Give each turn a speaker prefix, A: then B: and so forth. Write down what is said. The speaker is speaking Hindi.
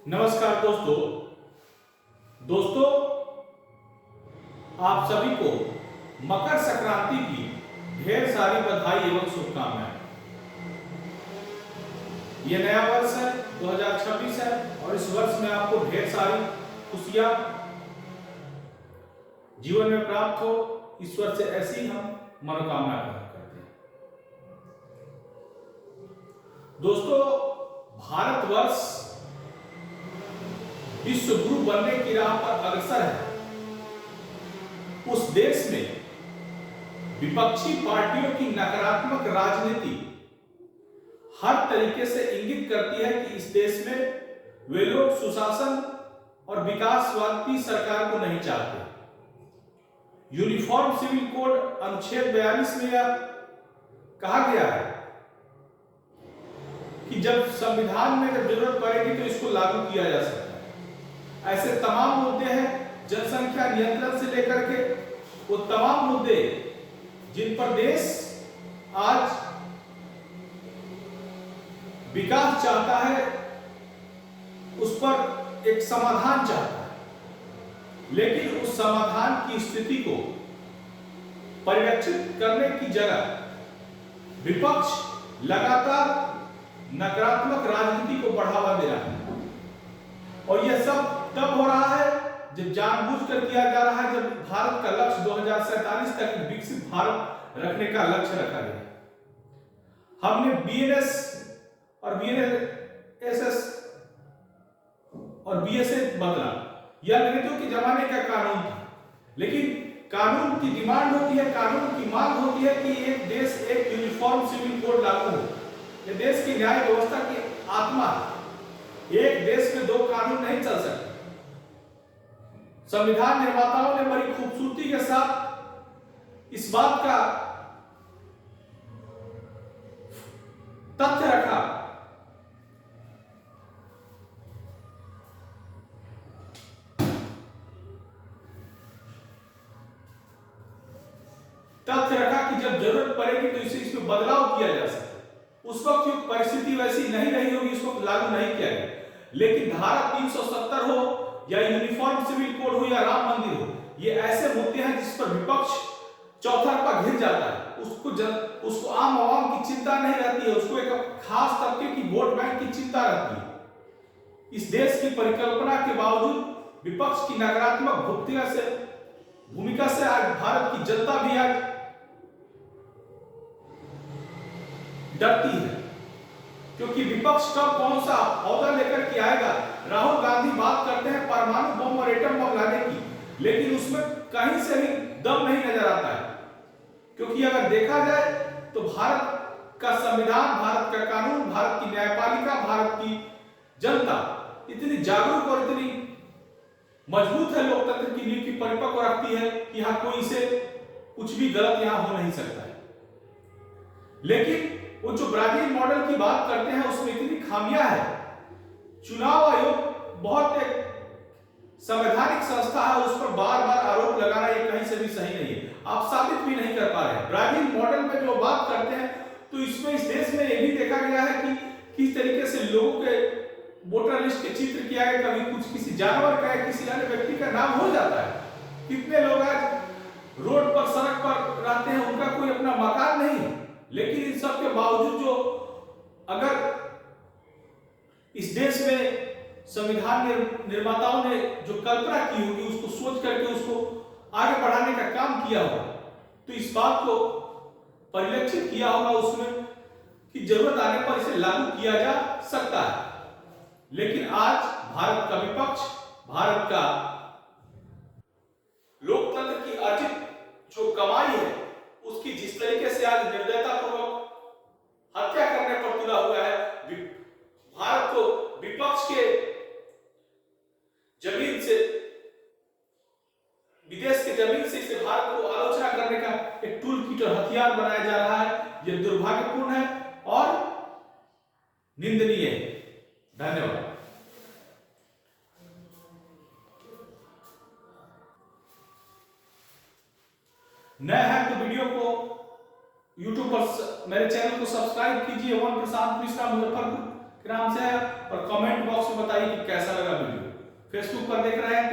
A: नमस्कार दोस्तों। दोस्तों, आप सभी को मकर संक्रांति की ढेर सारी बधाई एवं शुभकामनाएं। यह नया वर्ष है, 2026 है और इस वर्ष में आपको ढेर सारी खुशियां जीवन में प्राप्त हो। ईश्वर से ऐसी हम मनोकामना करते हैं। दोस्तों, भारतवर्ष विश्व गुरु बनने की राह पर अग्रसर है। उस देश में विपक्षी पार्टियों की नकारात्मक राजनीति हर तरीके से इंगित करती है कि इस देश में वे लोग सुशासन और विकासवादी सरकार को नहीं चाहते। यूनिफॉर्म सिविल कोड अनुच्छेद 42 में यह कहा गया है कि जब संविधान में जब जरूरत पड़ेगी तो इसको लागू किया जा सकता है। ऐसे तमाम मुद्दे हैं, जनसंख्या नियंत्रण से लेकर के वो तमाम मुद्दे जिन पर देश आज विकास चाहता है, उस पर एक समाधान चाहता है। लेकिन उस समाधान की स्थिति को परिरक्षित करने की जगह विपक्ष लगातार नकारात्मक राजनीति को बढ़ावा दे रहा है। और यह सब तब हो रहा है जब जानबूझकर किया जा रहा है, जब भारत का लक्ष्य 2047 तक विकसित भारत रखने का लक्ष्य रखा गया। हमने बीएनएस और बीएनएसएस और बीएसएस बदला। यह अंग्रेजों के जमाने का कानून था, लेकिन कानून की डिमांड होती है, कानून की मांग होती है कि एक देश एक यूनिफॉर्म सिविल कोड लागू हो। यह देश की न्याय व्यवस्था की आत्मा है। एक देश में दो कानून नहीं चल सकते। संविधान निर्माताओं ने बड़ी खूबसूरती के साथ इस बात का तथ्य रखा कि जब जरूरत पड़ेगी तो इसे इसमें बदलाव किया जा सकता है। उस वक्त की परिस्थिति वैसी नहीं रही होगी, इसको लागू नहीं किया गया। लेकिन धारा 370 हो या यूनिफॉर्म सिविल कोड हो या राम मंदिर हो, ये ऐसे मुद्दे हैं जिस पर विपक्ष चौतरफा घिर जाता है। उसको आम आवाम की चिंता नहीं रहती है, उसको एक खास तबके की वोट बैंक की चिंता रहती है। इस देश की परिकल्पना के बावजूद विपक्ष की नकारात्मक भूमिका से आज भारत की जनता भी आज डरती है, क्योंकि विपक्ष कब कौन सा औहदा लेकर के आएगा। राहुल गांधी बात करते हैं परमाणु बम और एटम बम लाने की, लेकिन उसमें कहीं से भी दम नहीं नजर आता है। क्योंकि अगर देखा जाए तो भारत का संविधान, भारत का कानून, भारत की न्यायपालिका, भारत की जनता इतनी जागरूक और इतनी मजबूत है, लोकतंत्र की नींव की परिपक्व रखती है कि यहां कोई से कुछ भी गलत यहां हो नहीं सकता है। लेकिन वो जो ब्राजील मॉडल की बात करते हैं उसमें इतनी खामियां है। चुनाव आयोग बहुत एक संवैधानिक संस्था है, उस पर बार बार आरोप लगाना ये कहीं से भी सही नहीं है। आप साबित भी नहीं कर पा रहे हैं। ब्राजील मॉडल में जो बात करते हैं तो इसमें इस देश में यह भी देखा गया है कि किस तरीके से लोगों के वोटर लिस्ट के चित्र किया गया, कभी कुछ किसी जानवर का या किसी अन्य व्यक्ति का नाम हो जाता है। कितने लोग आज रोड पर सड़क पर रहते हैं, उनका कोई अपना मकान नहीं। लेकिन इन सब के बावजूद जो अगर इस देश में संविधान निर्माताओं ने जो कल्पना की होगी, उसको सोच करके उसको आगे बढ़ाने का काम किया होगा, तो इस बात को परिलक्षित किया होगा उसमें कि जरूरत आने पर इसे लागू किया जा सकता है। लेकिन आज भारत का विपक्ष, भारत का लोकतंत्र की अर्जित जो कमाई है, उसकी जिस तरीके से आज निर्दयतापूर्वक हत्या करने पर तुला हुआ है, भारत को विपक्ष के जमीन से, विदेश के जमीन से इसे भारत को आलोचना करने का एक टूल किट और हथियार बनाया जा रहा है। यह दुर्भाग्यपूर्ण है और निंदनीय है। धन्यवाद। नए हैं तो वीडियो को YouTube पर मेरे चैनल को सब्सक्राइब कीजिए। वन प्रशांत मिश्रा मुजफ्फरपुर के नाम से है, और कमेंट बॉक्स में बताइए बताइए कि कैसा लगा वीडियो। फेसबुक पर देख रहे हैं